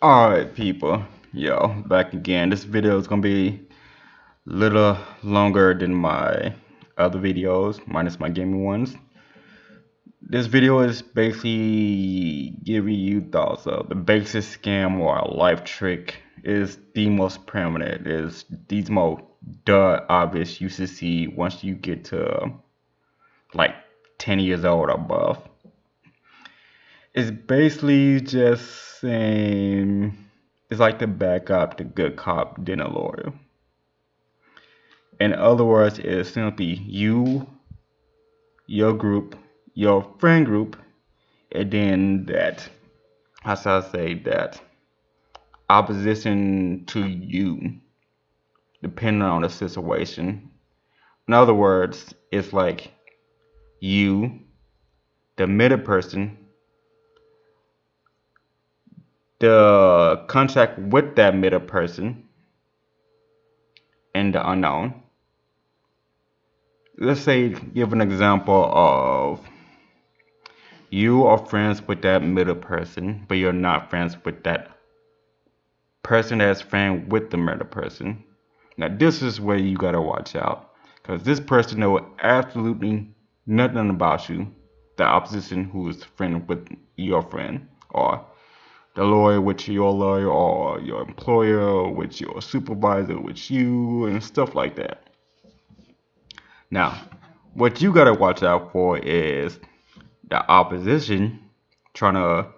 Alright, people. Yo, back again. This video is gonna be a little longer than my other videos, minus my gaming ones. This video is basically giving you thoughts of the basic scam or life trick is the most permanent, is the most obvious you should see once you get to like 10 years old or above. It's basically just saying it's like the bad cop, the good cop, then a lawyer. In other words, it's simply you, your group, your friend group, and then that, how should I say that, opposition to you, depending on the situation. In other words, it's like you, the middle person, the contact with that middle person, and the unknown. Let's say, give an example of you are friends with that middle person, but you're not friends with that person that's friend with the middle person. Now, this is where you gotta watch out, because this person knows absolutely nothing about you, the opposition who is friend with your friend, or the lawyer with your lawyer, or your employer with your supervisor with you, and stuff like that. Now, what you gotta watch out for is the opposition trying to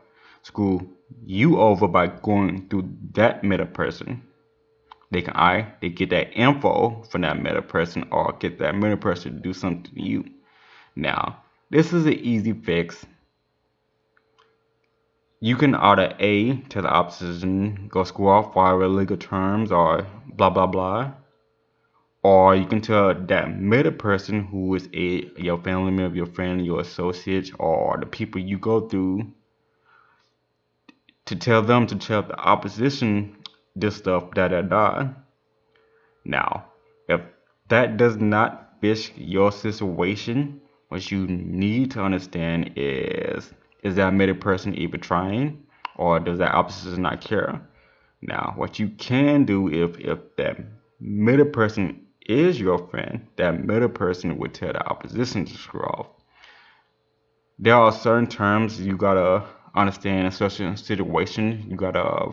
screw you over by going through that meta person. They get that info from that meta person or get that meta person to do something to you. Now, this is an easy fix. You can order A to the opposition, go screw off whatever legal terms or blah blah blah. Or you can tell that middle person who is your family member, your friend, your associate, or the people you go through to tell them to tell the opposition this stuff, da da da. Now, if that does not fit your situation, what you need to understand is that middle person even trying, or does that opposition not care? Now, what you can do if that middle person is your friend, that middle person would tell the opposition to screw off. There are certain terms you gotta understand in such a situation. You gotta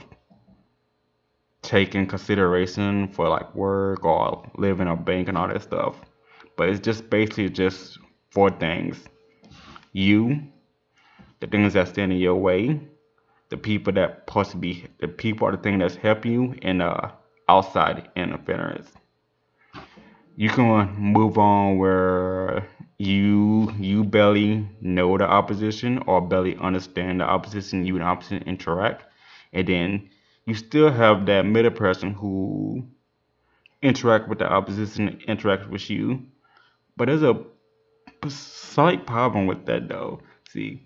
take in consideration for like work or living or bank and all that stuff. But it's just basically just four things: you, the things that stand in your way, the people that possibly the people or the thing that's helping you, and outside interference. You can move on where you barely know the opposition or barely understand the opposition, you and the opposition interact, and then you still have that middle person who interact with the opposition, interact with you. But there's a slight problem with that though. See,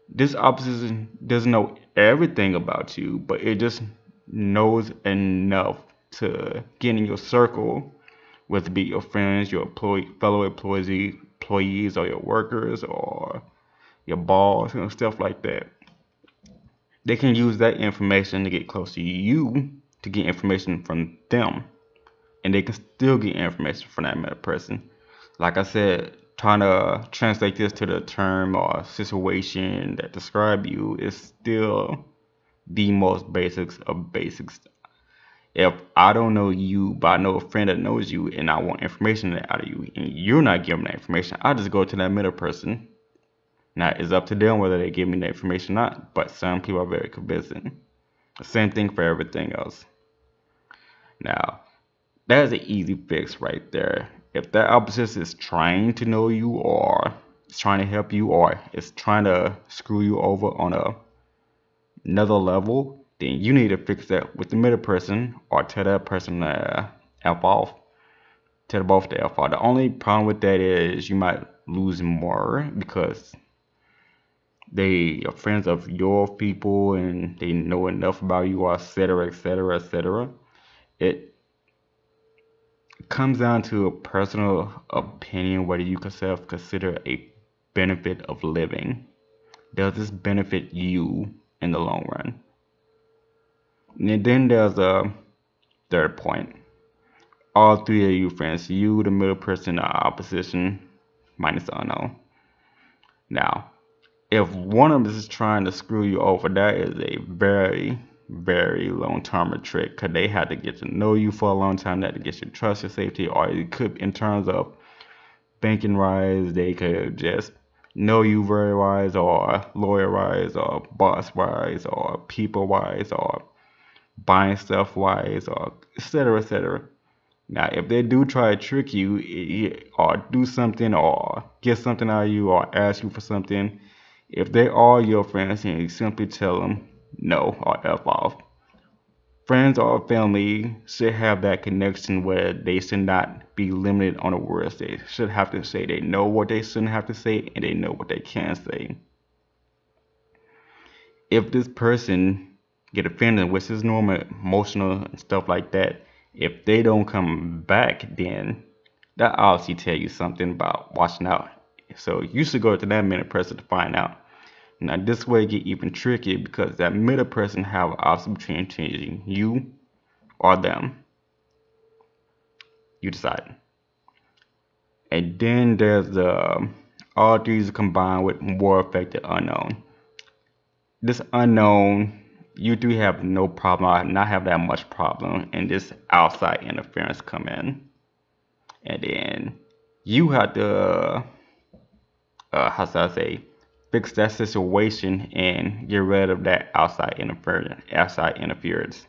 this opposition doesn't know everything about you, but it just knows enough to get in your circle, whether it be your friends, your fellow employees, or your workers, or your boss, stuff like that. They can use that information to get close to you, to get information from them, and they can still get information from that other person. Like I said, trying to translate this to the term or situation that describe you is still the most basics of basics. If I don't know you, but I know a friend that knows you, and I want information out of you, and you're not giving that information, I just go to that middle person. Now, it's up to them whether they give me the information or not, but some people are very convincing. The same thing for everything else. Now, that's an easy fix right there. If that opposite is trying to know you, or is trying to help you, or is trying to screw you over on another level, then you need to fix that with the middle person, or tell that person to F off. Tell both to F off. The only problem with that is you might lose more because they are friends of your people and they know enough about you, etc., etc., etc. It comes down to a personal opinion whether you consider a benefit of living. Does this benefit you in the long run? And then there's a third point. All three of you friends, you, the middle person, the opposition, minus the unknown. Now, if one of them is trying to screw you over, that is a very, very long-term trick, because they had to get to know you for a long time, they had to get your trust, your safety, or it could, in terms of banking wise, they could just know you very wise, or lawyer wise, or boss wise, or people wise, or buying stuff wise, or etc. etc. Now, if they do try to trick you, or do something, or get something out of you, or ask you for something, if they are your friends, and you simply tell them no or F off. Friends or family should have that connection where they should not be limited on the words they should have to say. They know what they shouldn't have to say, and they know what they can say. If this person get offended, which is normal, emotional and stuff like that, if they don't come back, then that obviously tell you something about watching out. So you should go to that middle person to find out. Now this way get even trickier, because that middle person have an option between changing you or them. You decide. And then there's the all these combined with more affected unknown. This unknown, you do have no problem, or not have that much problem, and this outside interference come in, and then you have to, how should I say, fix that situation and get rid of that outside interference.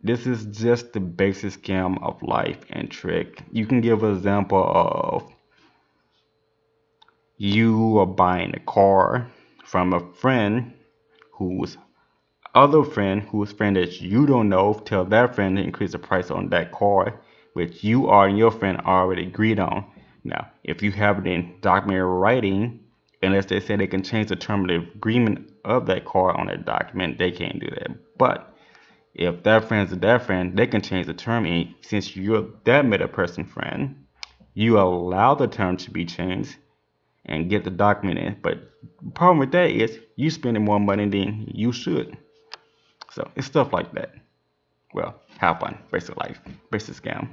This is just the basic scam of life and trick. You can give an example of you are buying a car from a friend whose other friend, whose friend that you don't know, tell that friend to increase the price on that car, which you are and your friend already agreed on. Now, if you have it in document writing, unless they say they can change the term of the agreement of that car on that document, they can't do that. But if that friend's that friend, they can change the term. And since you're that middle person friend, you allow the term to be changed and get the document in. But the problem with that is you spending more money than you should. So it's stuff like that. Well, have fun. Basic life. Basic scam.